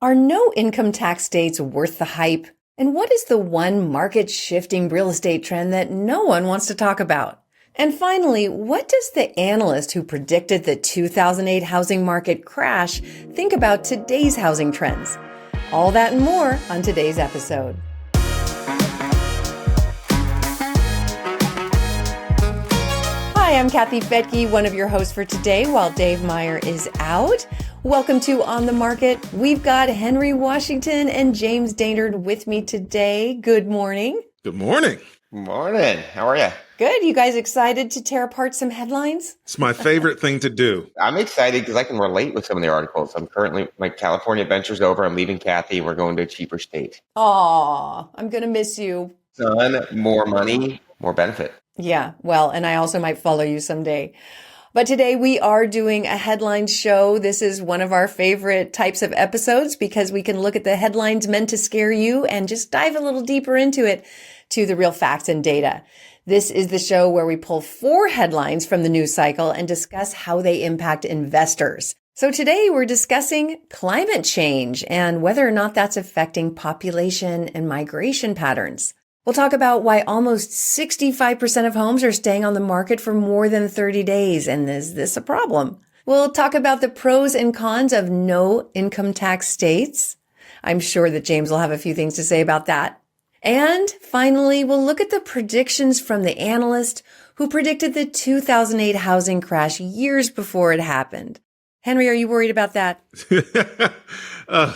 Are no income tax states worth the hype? And what is the one market shifting real estate trend that no one wants to talk about? And finally, what does the analyst who predicted the 2008 housing market crash think about today's housing trends? All that and more on today's episode. Hi, I'm Kathy Fettke, one of your hosts for today while Dave Meyer is out. Welcome to On the Market. We've got Henry Washington and James Daynard with me today. Good morning. Good morning. Morning. How are you? Good. You guys excited to tear apart some headlines? It's my favorite thing to do. I'm excited because I can relate with some of the articles. I'm currently, my California adventure's over. I'm leaving Kathy and we're going to a cheaper state. Aw, I'm going to miss you. Son, more money, more benefit. Yeah, well, and I also might follow you someday. But today we are doing a headlines show. This is one of our favorite types of episodes because we can look at the headlines meant to scare you and just dive a little deeper into it to the real facts and data. This is the show where we pull 4 headlines from the news cycle and discuss how they impact investors. So today we're discussing climate change and whether or not that's affecting population and migration patterns. We'll talk about why almost 65% of homes are staying on the market for more than 30 days. And is this a problem? We'll talk about the pros and cons of no income tax states. I'm sure that James will have a few things to say about that. And finally, we'll look at the predictions from the analyst who predicted the 2008 housing crash years before it happened. Henry, are you worried about that?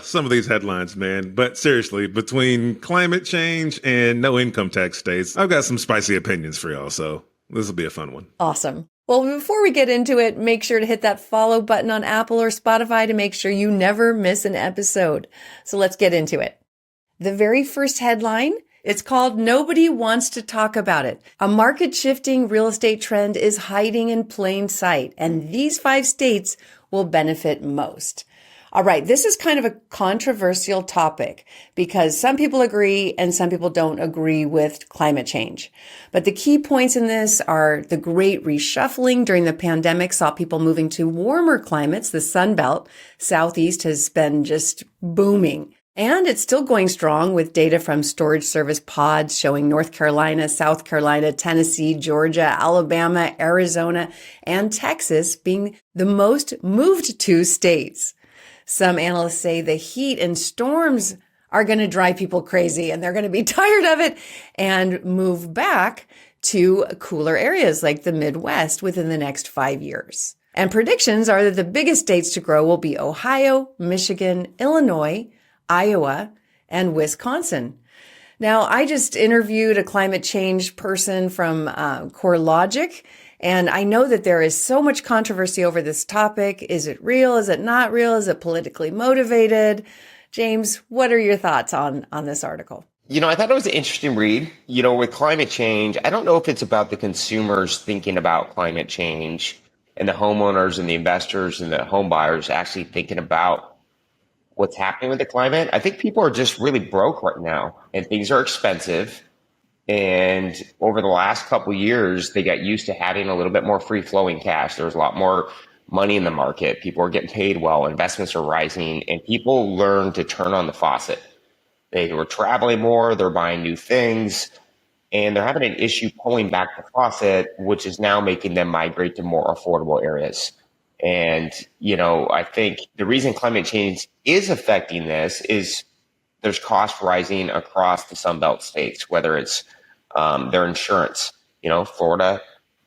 Some of these headlines, man. But seriously, between climate change and no income tax states, I've got some spicy opinions for y'all. So this will be a fun one. Awesome. Well, before we get into it, make sure to hit that follow button on Apple or Spotify to make sure you never miss an episode. So let's get into it. The very first headline, it's called Nobody Wants to Talk About It. A market-shifting real estate trend is hiding in plain sight, and these 5 states will benefit most. All right, this is kind of a controversial topic because some people agree and some people don't agree with climate change. But the key points in this are the great reshuffling during the pandemic saw people moving to warmer climates. The Sun Belt, Southeast has been just booming. And it's still going strong with data from storage service pods showing North Carolina, South Carolina, Tennessee, Georgia, Alabama, Arizona, and Texas being the most moved to states. Some analysts say the heat and storms are going to drive people crazy and they're going to be tired of it and move back to cooler areas like the Midwest within the next 5 years. And predictions are that the biggest states to grow will be Ohio, Michigan, Illinois, Iowa, and Wisconsin. Now, I just interviewed a climate change person from CoreLogic, and I know that there is so much controversy over this topic. Is it real? Is it not real? Is it politically motivated? James, what are your thoughts on this article? I thought it was an interesting read. With climate change, I don't know if it's about the consumers thinking about climate change and the homeowners and the investors and the home buyers actually thinking about what's happening with the climate. I think people are just really broke right now and things are expensive. And over the last couple of years, they got used to having a little bit more free flowing cash. There's a lot more money in the market. People are getting paid well. Investments are rising and people learn to turn on the faucet. They were traveling more. They're buying new things and they're having an issue pulling back the faucet, which is now making them migrate to more affordable areas. And, I think the reason climate change is affecting this is there's cost rising across the Sun Belt states, whether it's their insurance. Florida,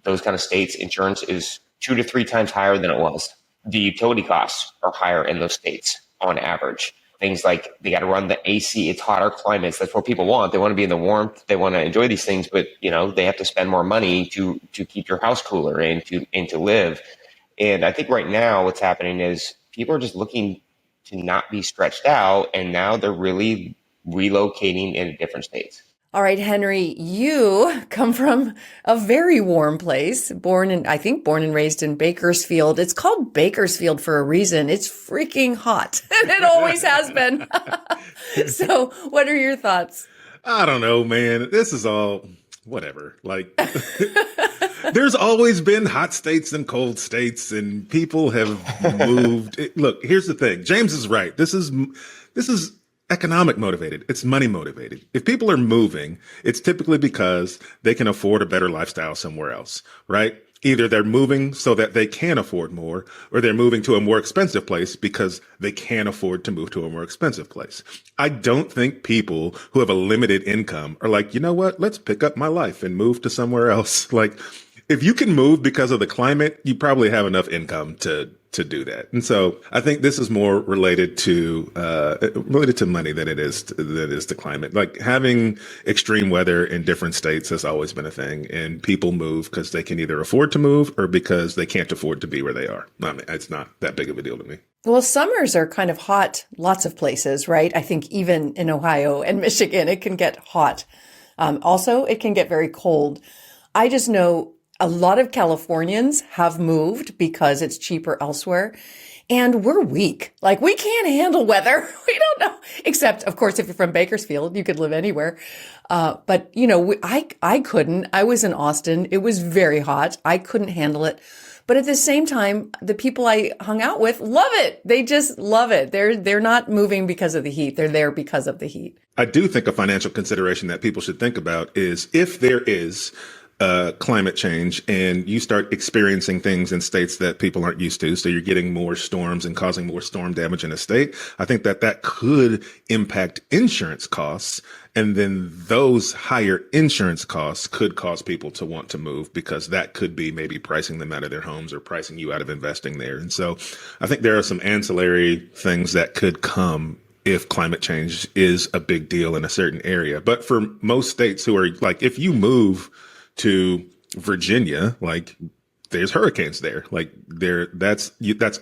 those kind of states, insurance is 2 to 3 times higher than it was. The utility costs are higher in those states on average. Things like they got to run the AC. It's hotter climates. That's what people want. They want to be in the warmth. They want to enjoy these things, but they have to spend more money to keep your house cooler and to live. And I think right now what's happening is people are just looking to not be stretched out, and now they're really relocating into different states. All right, Henry, you come from a very warm place, born and raised in Bakersfield. It's called Bakersfield for a reason. It's freaking hot, and it always has been. So what are your thoughts? I don't know, man. This is all whatever. Like, There's always been hot states and cold states, and people have moved. Look, here's the thing. James is right. This is economic motivated. It's money motivated. If people are moving, it's typically because they can afford a better lifestyle somewhere else, right? Either they're moving so that they can afford more, or they're moving to a more expensive place because they can't afford to move to a more expensive place. I don't think people who have a limited income are like, you know what, let's pick up my life and move to somewhere else. Like, if you can move because of the climate, you probably have enough income to do that. And so I think this is more related to money than it is to climate. Like, having extreme weather in different states has always been a thing, and people move because they can either afford to move or because they can't afford to be where they are. I mean, it's not that big of a deal to me. Well, summers are kind of hot, lots of places, right? I think even in Ohio and Michigan, it can get hot. Also, it can get very cold. I just know a lot of Californians have moved because it's cheaper elsewhere. And we're weak. Like, we can't handle weather. We don't know. Except, of course, if you're from Bakersfield, you could live anywhere. But, you know, I couldn't. I was in Austin. It was very hot. I couldn't handle it. But at the same time, the people I hung out with love it. They just love it. They're not moving because of the heat. They're there because of the heat. I do think a financial consideration that people should think about is, if there is climate change and you start experiencing things in states that people aren't used to, so you're getting more storms and causing more storm damage in a state, I think that could impact insurance costs. And then those higher insurance costs could cause people to want to move, because that could be maybe pricing them out of their homes or pricing you out of investing there. And so I think there are some ancillary things that could come if climate change is a big deal in a certain area. But for most states who are like, if you move to Virginia, like, there's hurricanes there. Like, that's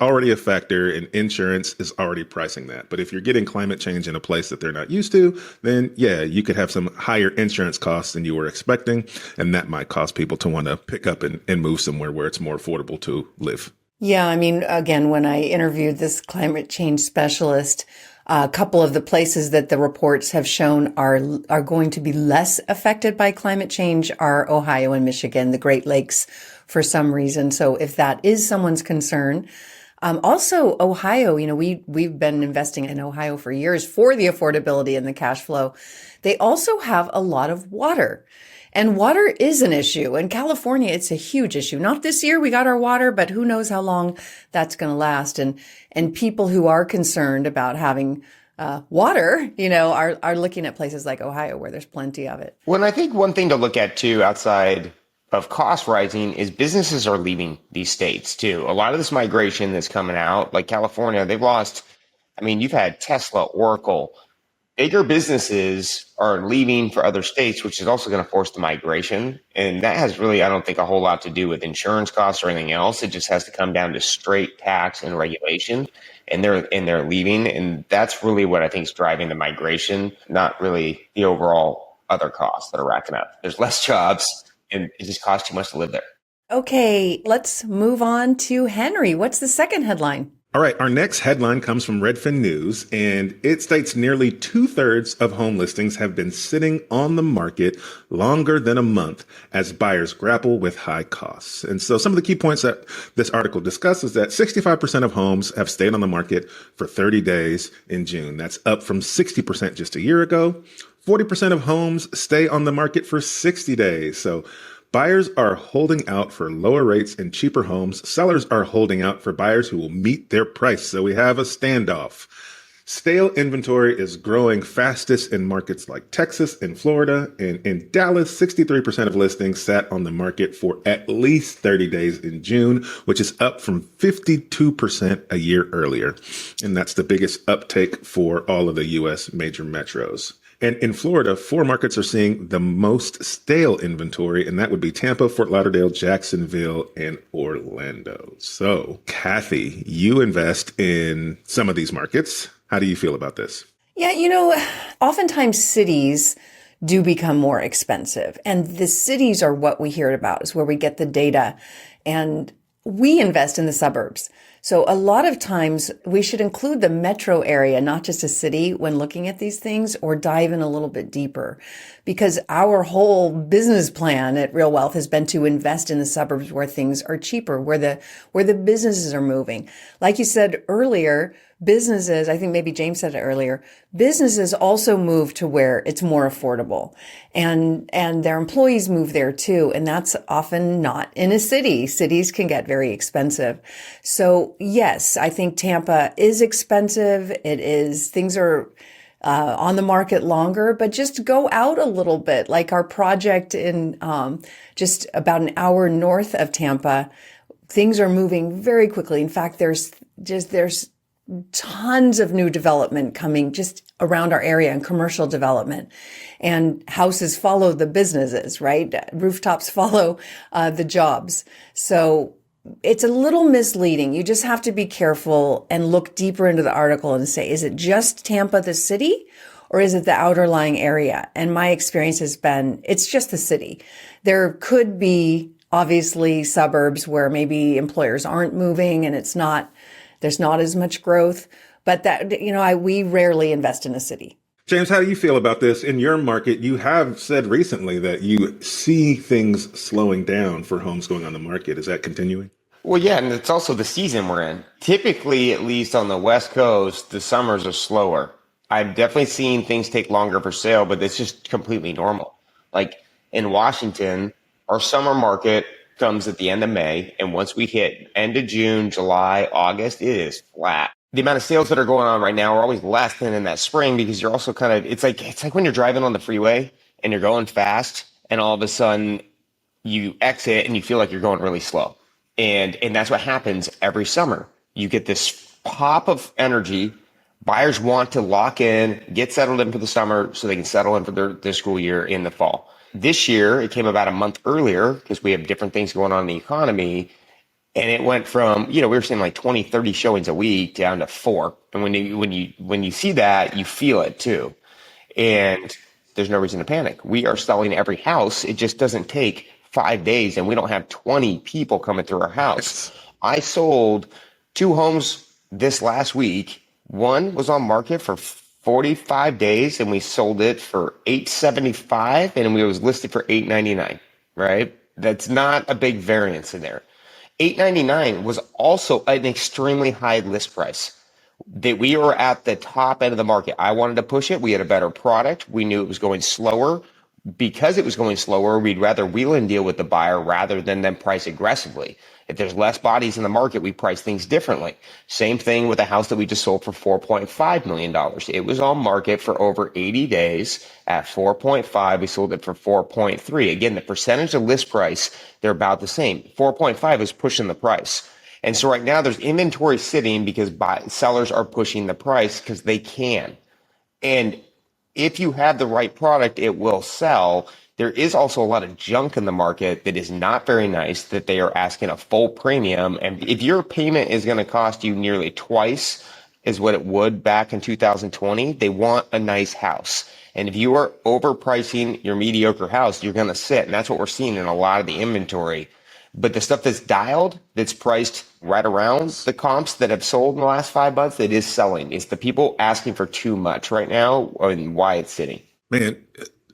already a factor, and insurance is already pricing that. But if you're getting climate change in a place that they're not used to, then yeah, you could have some higher insurance costs than you were expecting. And that might cause people to want to pick up and move somewhere where it's more affordable to live. Yeah. I mean, again, when I interviewed this climate change specialist, a couple of the places that the reports have shown are going to be less affected by climate change are Ohio and Michigan, the Great Lakes, for some reason. So if that is someone's concern, also Ohio, you know, we've been investing in Ohio for years for the affordability and the cash flow. They also have a lot of water. And water is an issue. In California, it's a huge issue. Not this year, we got our water, but who knows how long that's going to last. And people who are concerned about having water, you know, are looking at places like Ohio where there's plenty of it. Well, and I think one thing to look at too, outside of cost rising, is businesses are leaving these states too. A lot of this migration that's coming out, like California, they've lost, I mean, you've had Tesla, Oracle, bigger businesses are leaving for other states, which is also going to force the migration. And that has really, I don't think, a whole lot to do with insurance costs or anything else. It just has to come down to straight tax and regulation. And they're leaving. And that's really what I think is driving the migration, not really the overall other costs that are racking up. There's less jobs, and it just costs too much to live there. Okay, let's move on to Henry. What's the second headline? All right, our next headline comes from Redfin News, and it states nearly 2/3 of home listings have been sitting on the market longer than a month as buyers grapple with high costs. And so some of the key points that this article discusses is that 65% of homes have stayed on the market for 30 days in June. That's up from 60% just a year ago. 40% of homes stay on the market for 60 days. So buyers are holding out for lower rates and cheaper homes. Sellers are holding out for buyers who will meet their price. So we have a standoff. Stale inventory is growing fastest in markets like Texas and Florida. And in Dallas, 63% of listings sat on the market for at least 30 days in June, which is up from 52% a year earlier. And that's the biggest uptake for all of the U.S. major metros. And in Florida, 4 markets are seeing the most stale inventory, and that would be Tampa, Fort Lauderdale, Jacksonville, and Orlando. So, Kathy, you invest in some of these markets. How do you feel about this? Yeah, you know, oftentimes cities do become more expensive, and the cities are what we hear about, is where we get the data, and we invest in the suburbs. So a lot of times we should include the metro area, not just a city, when looking at these things, or dive in a little bit deeper, because our whole business plan at Real Wealth has been to invest in the suburbs where things are cheaper, where the businesses are moving. Like you said earlier, businesses, I think maybe James said it earlier, businesses also move to where it's more affordable, and their employees move there too. And that's often not in a city. Cities can get very expensive. So yes, I think Tampa is expensive. It is, things are on the market longer, but just go out a little bit. Like our project in just about an hour north of Tampa, things are moving very quickly. In fact, there's tons of new development coming just around our area, and commercial development, and houses follow the businesses, right? Rooftops follow the jobs. So it's a little misleading. You just have to be careful and look deeper into the article and say, is it just Tampa, the city, or is it the outerlying area? And my experience has been, it's just the city. There could be obviously suburbs where maybe employers aren't moving and there's not as much growth, but we rarely invest in a city. James, how do you feel about this in your market? You have said recently that you see things slowing down for homes going on the market. Is that continuing? Well, yeah, and it's also the season we're in. Typically, at least on the West Coast, the summers are slower. I've definitely seen things take longer for sale, but it's just completely normal. Like in Washington, our summer market comes at the end of May, and once we hit end of June, July, August, it is flat. The amount of sales that are going on right now are always less than in that spring, because you're also kind of, it's like when you're driving on the freeway and you're going fast, and all of a sudden you exit and you feel like you're going really slow. And that's what happens every summer. You get this pop of energy. Buyers want to lock in, get settled in for the summer so they can settle in for their school year in the fall. This year, it came about a month earlier because we have different things going on in the economy. And it went from, we were seeing like 20, 30 showings a week down to 4. And when you see that, you feel it too. And there's no reason to panic. We are selling every house. It just doesn't take 5 days, and we don't have 20 people coming through our house. I sold 2 homes this last week. One was on market for 45 days, and we sold it for $875, and it was listed for $899, right? That's not a big variance in there. $899 was also an extremely high list price. That we were at the top end of the market. I wanted to push it. We had a better product. We knew it was going slower. Because it was going slower, we'd rather wheel and deal with the buyer rather than them price aggressively. If there's less bodies in the market, we price things differently. Same thing with a house that we just sold for $4.5 million. It was on market for over 80 days at 4.5. We sold it for 4.3. Again, the percentage of list price, they're about the same. 4.5 is pushing the price. And so right now there's inventory sitting because sellers are pushing the price because they can. And if you have the right product, it will sell. There is also a lot of junk in the market that is not very nice, that they are asking a full premium. And if your payment is going to cost you nearly twice as what it would back in 2020, they want a nice house. And if you are overpricing your mediocre house, you're going to sit. And that's what we're seeing in a lot of the inventory. But the stuff that's dialed, that's priced right around the comps that have sold in the last 5 months, it is selling. It's the people asking for too much right now and why it's sitting. Man,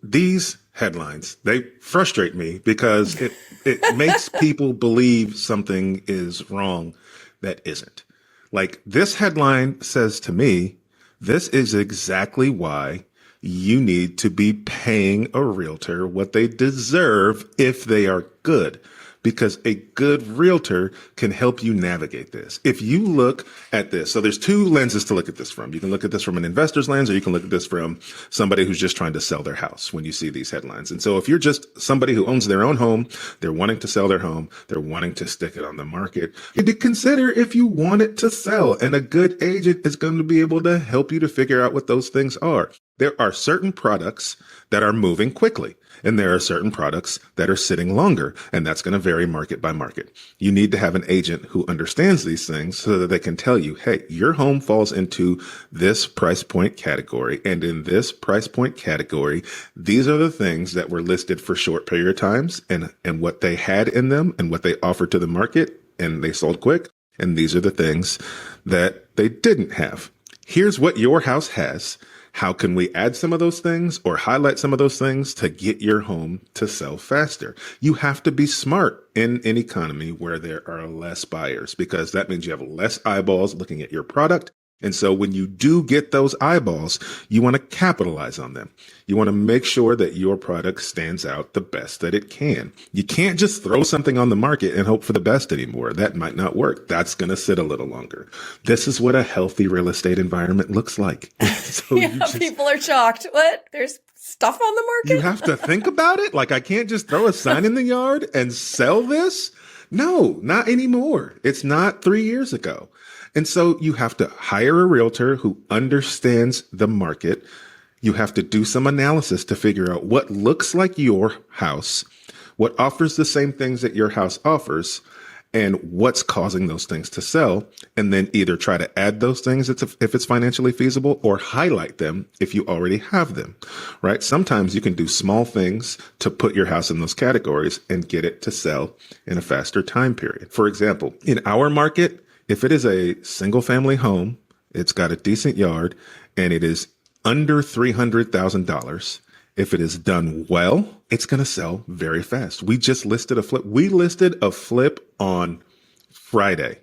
these headlines, they frustrate me because it makes people believe something is wrong that isn't. Like this headline says to me, this is exactly why you need to be paying a realtor what they deserve if they are good. Because a good realtor can help you navigate this. If you look at this, so there's 2 lenses to look at this from. You can look at this from an investor's lens, or you can look at this from somebody who's just trying to sell their house when you see these headlines. And so if you're just somebody who owns their own home, they're wanting to sell their home, they're wanting to stick it on the market, you need to consider if you want it to sell. And a good agent is going to be able to help you to figure out what those things are. There are certain products that are moving quickly, and there are certain products that are sitting longer, and that's going to vary market by market. You need to have an agent who understands these things so that they can tell you, hey, your home falls into this price point category, and in this price point category, these are the things that were listed for short period of times and what they had in them and what they offered to the market, and they sold quick. And these are the things that they didn't have. Here's what your house has. How can we add some of those things or highlight some of those things to get your home to sell faster? You have to be smart in an economy where there are less buyers, because that means you have less eyeballs looking at your product. And so when you do get those eyeballs, you want to capitalize on them. You want to make sure that your product stands out the best that it can. You can't just throw something on the market and hope for the best anymore. That might not work. That's going to sit a little longer. This is what a healthy real estate environment looks like. So people are shocked. What? There's stuff on the market? You have to think about it. Like, I can't just throw a sign in the yard and sell this. No, not anymore. It's not 3 years ago. And so you have to hire a realtor who understands the market. You have to do some analysis to figure out what looks like your house, what offers the same things that your house offers, and what's causing those things to sell. And then either try to add those things if it's financially feasible, or highlight them if you already have them, right? Sometimes you can do small things to put your house in those categories and get it to sell in a faster time period. For example, in our market, if it is a single family home, it's got a decent yard, and it is under $300,000, if it is done well, it's going to sell very fast. We just listed a flip. We listed a flip on Friday.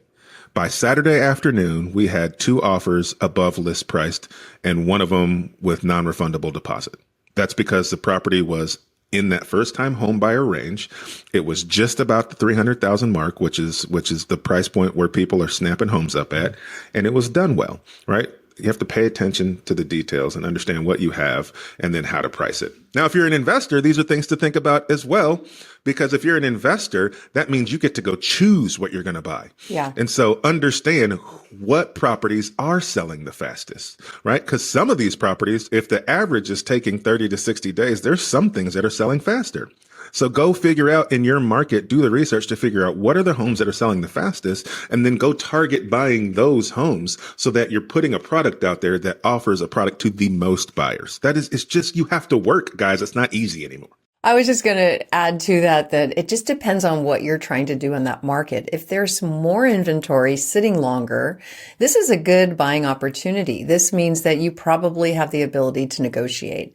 By Saturday afternoon, we had 2 offers above list priced, and one of them with non-refundable deposit. That's because the property was in that first-time home buyer range. It was just about the 300,000 mark, which is the price point where people are snapping homes up at, and it was done well, right? You have to pay attention to the details and understand what you have and then how to price it. Now, if you're an investor, these are things to think about as well, because if you're an investor, that means you get to go choose what you're going to buy. Yeah. And so understand what properties are selling the fastest, right? Because some of these properties, if the average is taking 30 to 60 days, there's some things that are selling faster. So go figure out in your market, do the research to figure out what are the homes that are selling the fastest, and then go target buying those homes so that you're putting a product out there that offers a product to the most buyers. It's just, you have to work, guys. It's not easy anymore. I was just going to add to that it just depends on what you're trying to do in that market. If there's more inventory sitting longer, this is a good buying opportunity. This means that you probably have the ability to negotiate.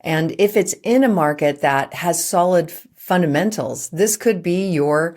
And if it's in a market that has solid fundamentals, this could be your,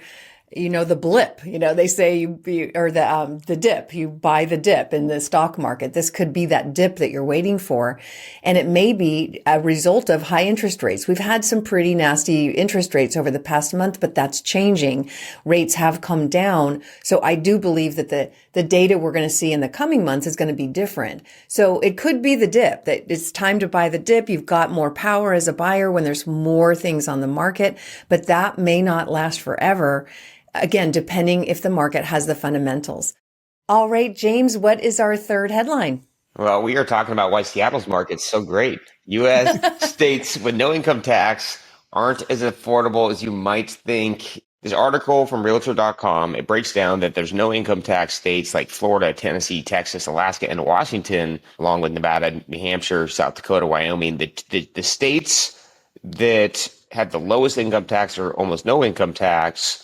the blip, they say the dip, you buy the dip in the stock market. This could be that dip that you're waiting for. And it may be a result of high interest rates. We've had some pretty nasty interest rates over the past month, but that's changing. Rates have come down. So I do believe that the data we're going to see in the coming months is going to be different. So it could be the dip, that it's time to buy the dip. You've got more power as a buyer when there's more things on the market, but that may not last forever. Again, depending if the market has the fundamentals. All right, James, what is our third headline? Well, we are talking about why Seattle's market's so great. U.S. states with no income tax aren't as affordable as you might think. This article from Realtor.com, it breaks down that there's no income tax states like Florida, Tennessee, Texas, Alaska, and Washington, along with Nevada, New Hampshire, South Dakota, Wyoming. The states that have the lowest income tax or almost no income tax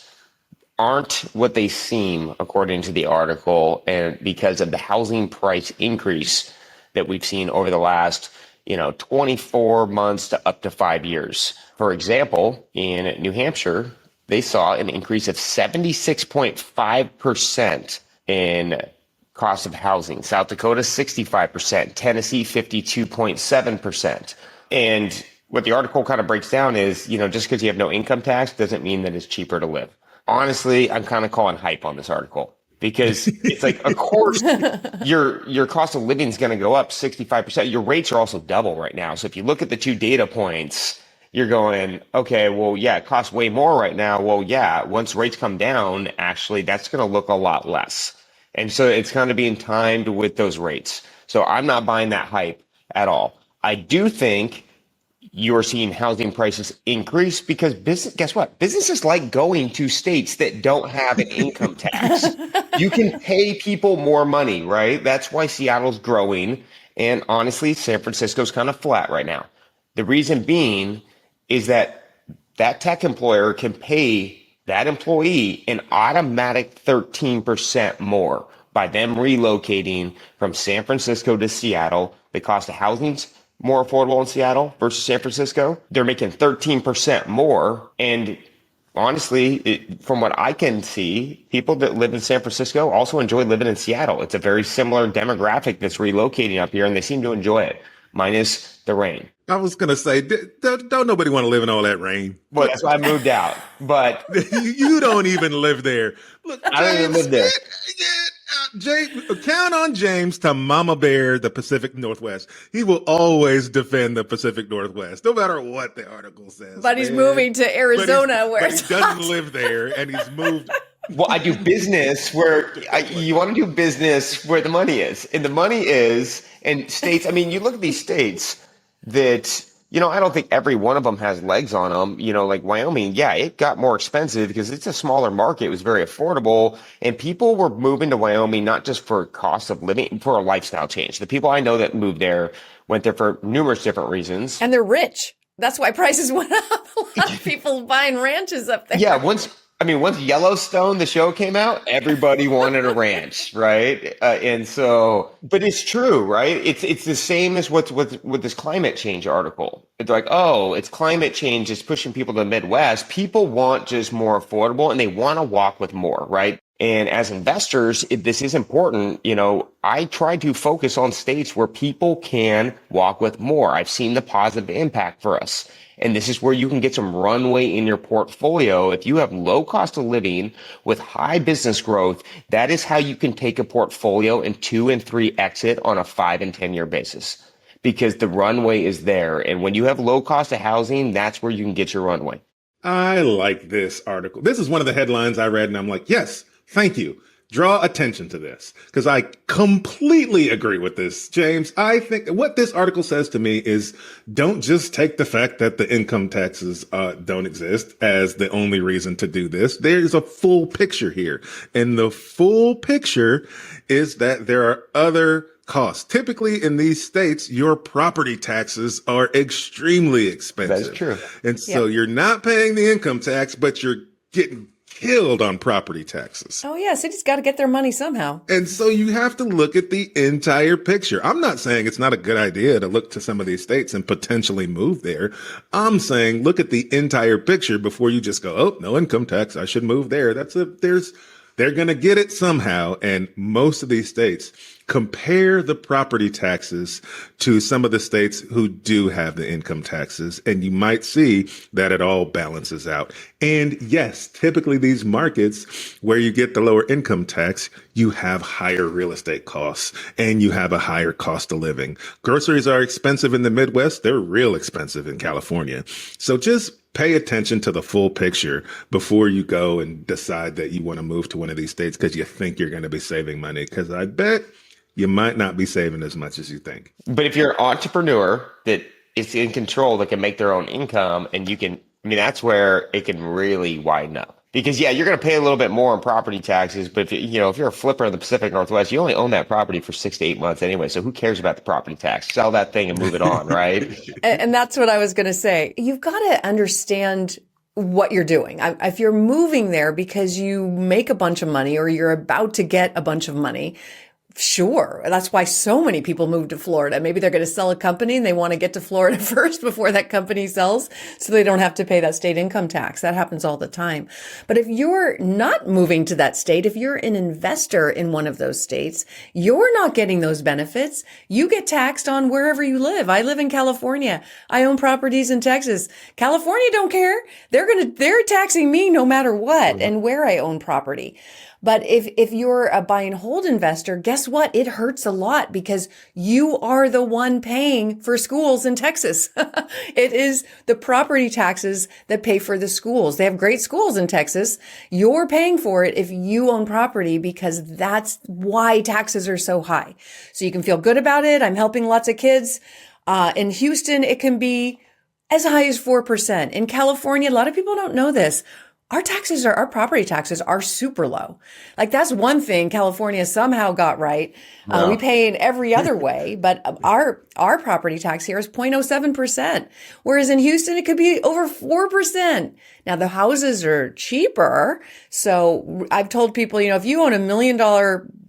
aren't what they seem, according to the article, and because of the housing price increase that we've seen over the last 24 months to up to 5 years. For example, in New Hampshire, they saw an increase of 76.5% in cost of housing. South Dakota, 65%. Tennessee, 52.7%. And what the article kind of breaks down is, just because you have no income tax doesn't mean that it's cheaper to live. Honestly, I'm kind of calling hype on this article, because it's like, of course, your cost of living is going to go up 65%. Your rates are also double right now. So if you look at the 2 data points, you're going, okay, well, yeah, it costs way more right now. Well, yeah, once rates come down, actually, that's going to look a lot less. And so it's kind of being timed with those rates. So I'm not buying that hype at all. I do think you're seeing housing prices increase because guess what? Businesses like going to states that don't have an income tax. You can pay people more money, right? That's why Seattle's growing. And honestly, San Francisco's kind of flat right now. The reason being is that tech employer can pay that employee an automatic 13% more by them relocating from San Francisco to Seattle. The cost of housing's more affordable in Seattle versus San Francisco. They're making 13% more. And honestly, from what I can see, people that live in San Francisco also enjoy living in Seattle. It's a very similar demographic that's relocating up here, and they seem to enjoy it, minus the rain. I was going to say, don't nobody want to live in all that rain. Well, that's why I moved out. But You don't even live there. Look, I don't even live there. James, count on James to mama bear the Pacific Northwest. He will always defend the Pacific Northwest, no matter what the article says. But he's moving to Arizona where but it's he doesn't hot. live there, and he's moved. Well, I do business where you want to do business where the money is. And the money is in states. I mean, you look at these states that, I don't think every one of them has legs on them. Like Wyoming, yeah, it got more expensive because it's a smaller market. It was very affordable. And people were moving to Wyoming, not just for cost of living, for a lifestyle change. The people I know that moved there went there for numerous different reasons. And they're rich. That's why prices went up. A lot of people buying ranches up there. Yeah, once Yellowstone, the show came out, everybody wanted a ranch, right? And so, but it's true, right? It's the same as what's with this climate change article. It's like, oh, it's climate change is pushing people to the Midwest. People want just more affordable and they want to walk with more, right? And as investors, this is important. I try to focus on states where people can walk with more. I've seen the positive impact for us. And this is where you can get some runway in your portfolio. If you have low cost of living with high business growth, that is how you can take a portfolio and 2 and 3 exit on a 5 and 10 year basis, because the runway is there. And when you have low cost of housing, that's where you can get your runway. I like this article. This is one of the headlines I read, and I'm like, yes, thank you. Draw attention to this, because I completely agree with this, James. I think what this article says to me is, don't just take the fact that the income taxes don't exist as the only reason to do this. There's a full picture here. And the full picture is that there are other costs. Typically in these states, your property taxes are extremely expensive. That is true. And so you're not paying the income tax, but you're getting killed on property taxes. Oh, yeah. Cities got to get their money somehow. And so you have to look at the entire picture. I'm not saying it's not a good idea to look to some of these states and potentially move there. I'm saying look at the entire picture before you just go, oh, no income tax, I should move there. They're going to get it somehow. And most of these states, compare the property taxes to some of the states who do have the income taxes, and you might see that it all balances out. And yes, typically these markets where you get the lower income tax, you have higher real estate costs and you have a higher cost of living. Groceries are expensive in the Midwest. They're real expensive in California. So just pay attention to the full picture before you go and decide that you want to move to one of these states because you think you're going to be saving money. Because I bet you might not be saving as much as you think. But if you're an entrepreneur that is in control, that can make their own income, and that's where it can really widen up. Because you're going to pay a little bit more in property taxes, but if you're a flipper in the Pacific Northwest, you only own that property for 6 to 8 months anyway. So who cares about the property tax? Sell that thing and move it on, right? And that's what I was going to say. You've got to understand what you're doing. If you're moving there because you make a bunch of money or you're about to get a bunch of money, sure. That's why so many people move to Florida. Maybe they're going to sell a company and they want to get to Florida first before that company sells so they don't have to pay that state income tax. That happens all the time. But if you're not moving to that state, if you're an investor in one of those states, you're not getting those benefits. You get taxed on wherever you live. I live in California. I own properties in Texas. California don't care. They're taxing me no matter what and where I own property. But if you're a buy and hold investor, guess what? It hurts a lot because you are the one paying for schools in Texas. It is the property taxes that pay for the schools. They have great schools in Texas. You're paying for it if you own property because that's why taxes are so high. So you can feel good about it. I'm helping lots of kids. In Houston, it can be as high as 4%. In California, a lot of people don't know this. our property taxes are super low. Like that's one thing California somehow got right. We pay in every other way, but our property tax here is 0.07%. Whereas in Houston, it could be over 4%. Now the houses are cheaper. So I've told people, if you own $1 million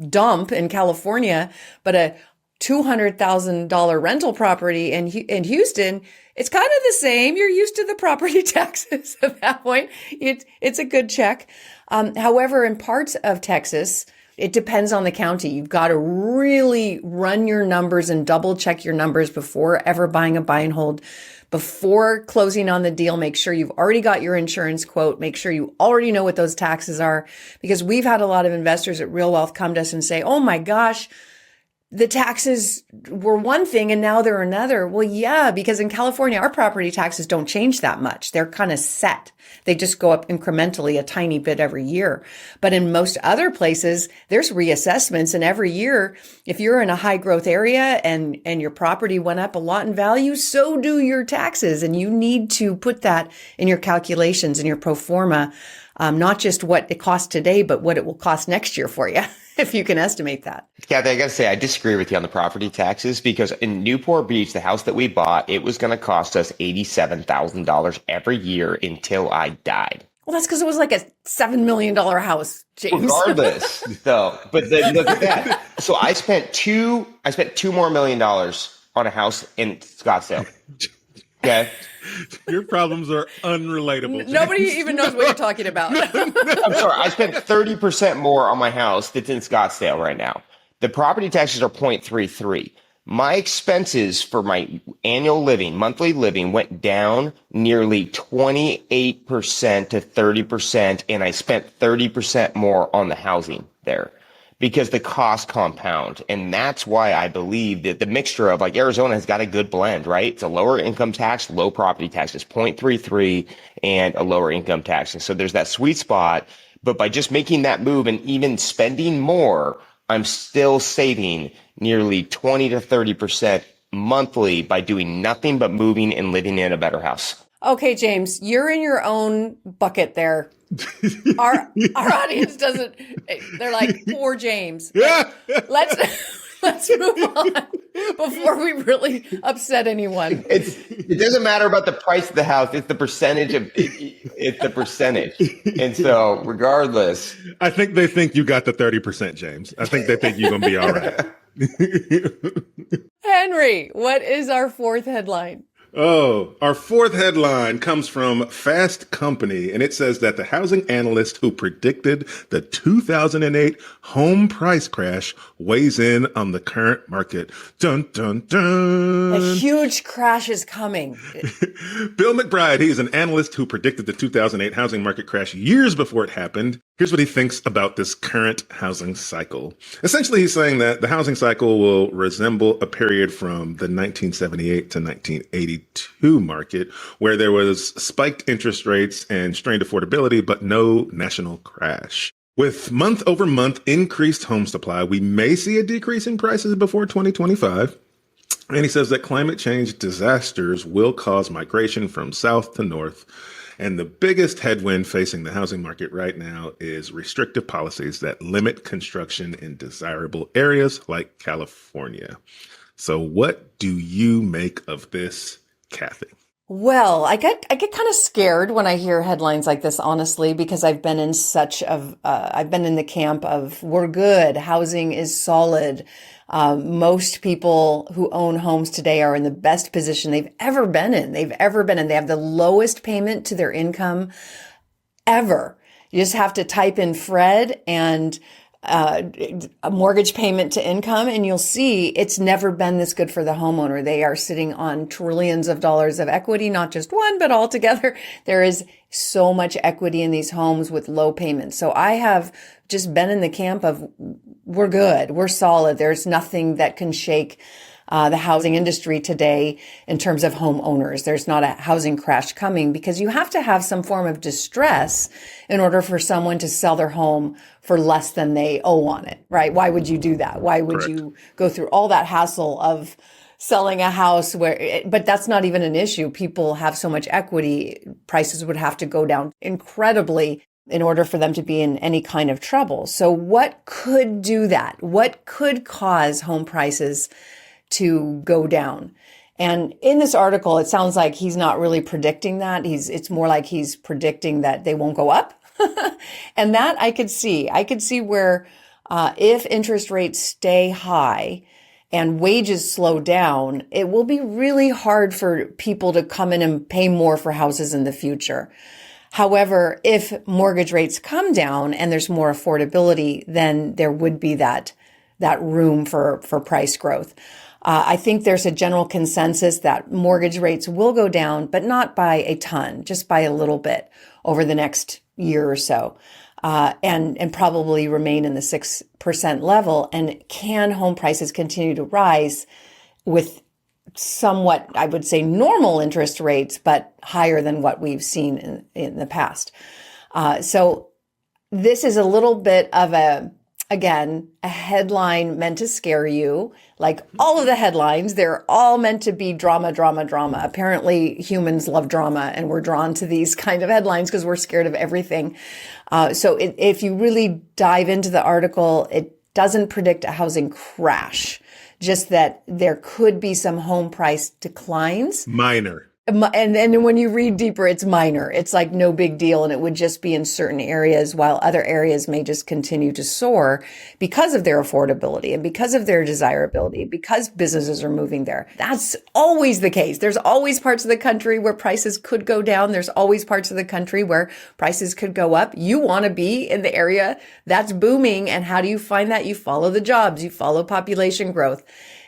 dump in California, but a $200,000 rental property in Houston, it's kind of the same. You're used to the property taxes at that point. It's a good check. However, in parts of Texas, it depends on the county. You've got to really run your numbers and double check your numbers before ever buying a buy and hold. Before closing on the deal, make sure you've already got your insurance quote. Make sure you already know what those taxes are, because we've had a lot of investors at Real Wealth come to us and say, oh my gosh, the taxes were one thing and now they're another. Well, yeah, because in California, our property taxes don't change that much. They're kind of set. They just go up incrementally a tiny bit every year. But in most other places, there's reassessments. And every year, if you're in a high growth area and your property went up a lot in value, so do your taxes. And you need to put that in your calculations, in your pro forma, not just what it costs today, but what it will cost next year for you. If you can estimate that. Kathy, I got to say, I disagree with you on the property taxes, because in Newport Beach, the house that we bought, it was going to cost us $87,000 every year until I died. Well, that's because it was like a $7 million house, James. Regardless, though, but then look at that. So I spent $2 more million on a house in Scottsdale. Okay. Your problems are unrelatable, James. Nobody even knows what you're talking about. I'm sorry. I spent 30% more on my house that's in Scottsdale right now. The property taxes are 0.33. My expenses for my annual living, monthly living, went down nearly 28% to 30%, and I spent 30% more on the housing there, because the costs compound. And that's why I believe that the mixture of, like, Arizona has got a good blend, right? It's a lower income tax, low property taxes, 0.33, and a lower income tax. And so there's that sweet spot. But by just making that move and even spending more, I'm still saving nearly 20 to 30% monthly by doing nothing but moving and living in a better house. Okay, James, you're in your own bucket there. Our audience doesn't. They're like, poor James. Let's move on before we really upset anyone. It doesn't matter about the price of the house. It's the percentage of it's the percentage. And so regardless, I think they think you got the 30%, James. I think they think you're going to be all right. Henry, what is our fourth headline? Oh, our fourth headline comes from Fast Company, and it says that the housing analyst who predicted the 2008 home price crash weighs in on the current market. Dun, dun, dun. A huge crash is coming. Bill McBride, he's an analyst who predicted the 2008 housing market crash years before it happened. Here's what he thinks about this current housing cycle. Essentially, he's saying that the housing cycle will resemble a period from the 1978 to 1982 market, where there was spiked interest rates and strained affordability, but no national crash. With month over month increased home supply, we may see a decrease in prices before 2025. And he says that climate change disasters will cause migration from south to north. And the biggest headwind facing the housing market right now is restrictive policies that limit construction in desirable areas like California. So what do you make of this, Kathy? Well, I get kind of scared when I hear headlines like this, honestly, because I've been in I've been in the camp of we're good, housing is solid. Most people who own homes today are in the best position they've ever been in. They have the lowest payment to their income ever. You just have to type in Fred and a mortgage payment to income, and you'll see it's never been this good for the homeowner. They are sitting on trillions of dollars of equity, not just one, but all together. There is so much equity in these homes with low payments. So I have just been in the camp of we're good, we're solid. There's nothing that can shake the housing industry today in terms of homeowners. There's not a housing crash coming, because you have to have some form of distress in order for someone to sell their home for less than they owe on it, right? Why would you do that? Why would Correct. you go through all that hassle of selling a house but that's not even an issue. People have so much equity, prices would have to go down incredibly in order for them to be in any kind of trouble. So what could do that? What could cause home prices to go down? And in this article, it sounds like he's not really predicting that. It's more like he's predicting that they won't go up. And that I could see. I could see where if interest rates stay high and wages slow down, it will be really hard for people to come in and pay more for houses in the future. However, if mortgage rates come down and there's more affordability, then there would be that room for price growth. I think there's a general consensus that mortgage rates will go down, but not by a ton, just by a little bit over the next year or so, and probably remain in the 6% level. And can home prices continue to rise with somewhat, I would say, normal interest rates, but higher than what we've seen in the past? So this is a little bit of a headline meant to scare you. Like all of the headlines, they're all meant to be drama, drama, drama. Apparently humans love drama and we're drawn to these kind of headlines because we're scared of everything. So if you really dive into the article, it doesn't predict a housing crash, just that there could be some home price declines. Minor. And then when you read deeper, it's minor. It's like no big deal. And it would just be in certain areas, while other areas may just continue to soar because of their affordability and because of their desirability, because businesses are moving there. That's always the case. There's always parts of the country where prices could go down. There's always parts of the country where prices could go up. You want to be in the area that's booming. And how do you find that? You follow the jobs, you follow population growth.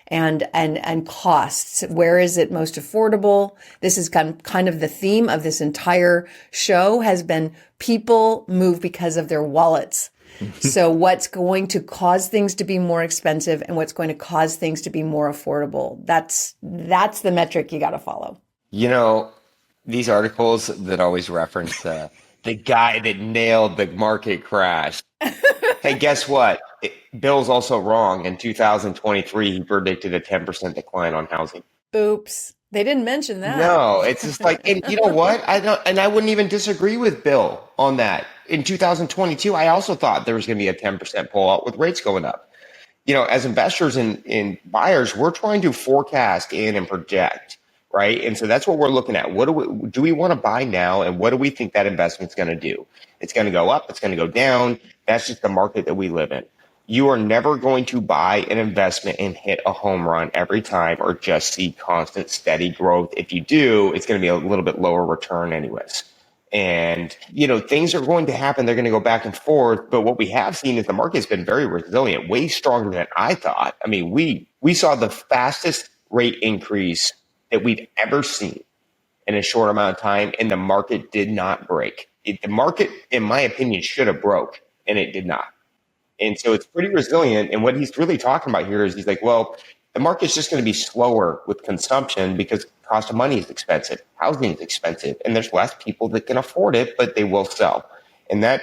And costs. Where is it most affordable? This is kind of the theme of this entire show has been people move because of their wallets. So what's going to cause things to be more expensive and what's going to cause things to be more affordable? That's the metric you got to follow. You know, these articles that always reference the guy that nailed the market crash. Hey, guess what? Bill's also wrong. In 2023, he predicted a 10% decline on housing. Oops. They didn't mention that. No, it's just like, and you know what? I wouldn't even disagree with Bill on that. In 2022, I also thought there was going to be a 10% pullout with rates going up. You know, as investors and buyers, we're trying to forecast and project, right? And so that's what we're looking at. What do we want to buy now? And what do we think that investment's going to do? It's going to go up. It's going to go down. That's just the market that we live in. You are never going to buy an investment and hit a home run every time or just see constant, steady growth. If you do, it's going to be a little bit lower return anyways. And, you know, things are going to happen. They're going to go back and forth. But what we have seen is the market's been very resilient, way stronger than I thought. I mean, we saw the fastest rate increase that we've ever seen in a short amount of time, and the market did not break. The market, in my opinion, should have broke, and it did not. And so it's pretty resilient. And what he's really talking about here is he's like, well, the market's just going to be slower with consumption because cost of money is expensive. Housing is expensive. And there's less people that can afford it, but they will sell. And that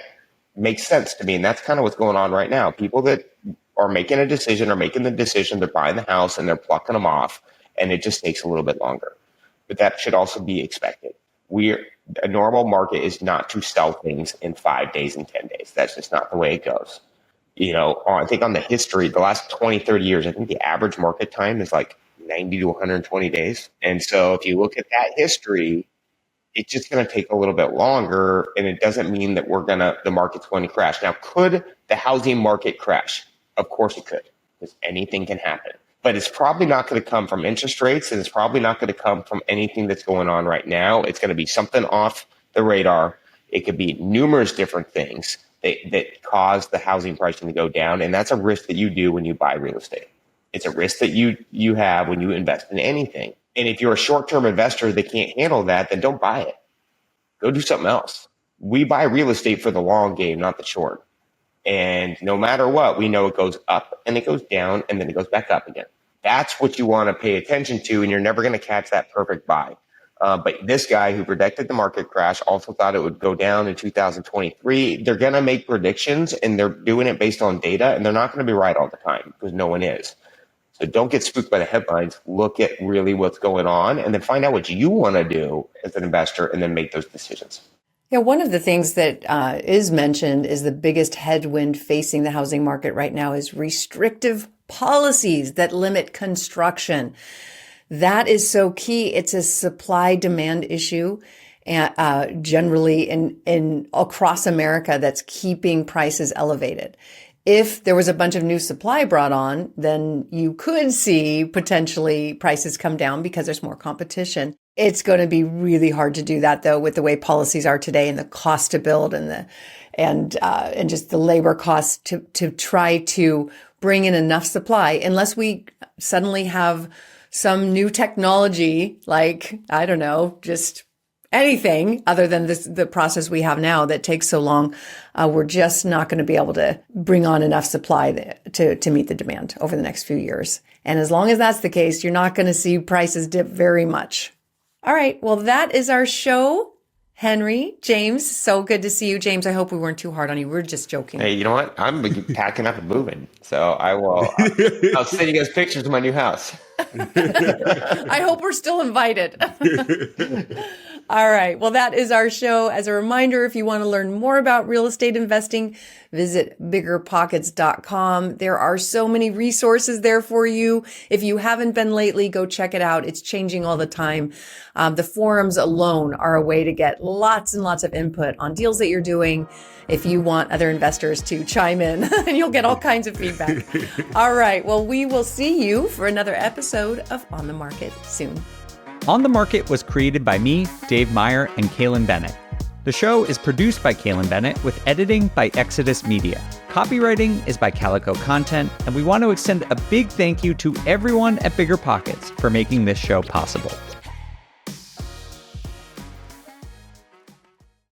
makes sense to me. And that's kind of what's going on right now. People that are making the decision, they're buying the house and they're plucking them off. And it just takes a little bit longer. But that should also be expected. A normal market is not to sell things in 5 days and 10 days. That's just not the way it goes. You know, I think on the history, the last 20, 30 years, I think the average market time is like 90 to 120 days. And so if you look at that history, it's just going to take a little bit longer. And it doesn't mean that the market's going to crash. Now, could the housing market crash? Of course it could, because anything can happen. But it's probably not going to come from interest rates, and it's probably not going to come from anything that's going on right now. It's going to be something off the radar. It could be numerous different things that cause the housing pricing to go down. And that's a risk that you do when you buy real estate. It's a risk that you have when you invest in anything. And if you're a short-term investor that can't handle that, then don't buy it. Go do something else. We buy real estate for the long game, not the short. And no matter what, we know it goes up and it goes down and then it goes back up again. That's what you want to pay attention to, and you're never going to catch that perfect buy. But this guy who predicted the market crash also thought it would go down in 2023. They're going to make predictions, and they're doing it based on data, and they're not going to be right all the time because no one is. So don't get spooked by the headlines. Look at really what's going on and then find out what you want to do as an investor and then make those decisions. Yeah, one of the things that is mentioned is the biggest headwind facing the housing market right now is restrictive policies that limit construction. That is so key. It's a supply demand issue. Generally in across America, that's keeping prices elevated. If there was a bunch of new supply brought on, then you could see potentially prices come down because there's more competition. It's going to be really hard to do that, though, with the way policies are today and the cost to build and just the labor costs to try to bring in enough supply, unless we suddenly have some new technology, like, I don't know, just anything other than the process we have now that takes so long. We're just not going to be able to bring on enough supply to meet the demand over the next few years. And as long as that's the case, you're not going to see prices dip very much. All right. Well, that is our show. Henry, James, so good to see you. James, I hope we weren't too hard on you. We're just joking. Hey, you know what? I'm packing up and moving. So I'll send you guys pictures of my new house. I hope we're still invited. All right. Well, that is our show. As a reminder, if you want to learn more about real estate investing, visit BiggerPockets.com. There are so many resources there for you. If you haven't been lately, go check it out. It's changing all the time. The forums alone are a way to get lots and lots of input on deals that you're doing. If you want other investors to chime in, and you'll get all kinds of feedback. All right. Well, we will see you for another episode of On the Market soon. On the Market was created by me, Dave Meyer, and Kaylin Bennett. The show is produced by Kaylin Bennett with editing by Exodus Media. Copywriting is by Calico Content, and we want to extend a big thank you to everyone at BiggerPockets for making this show possible.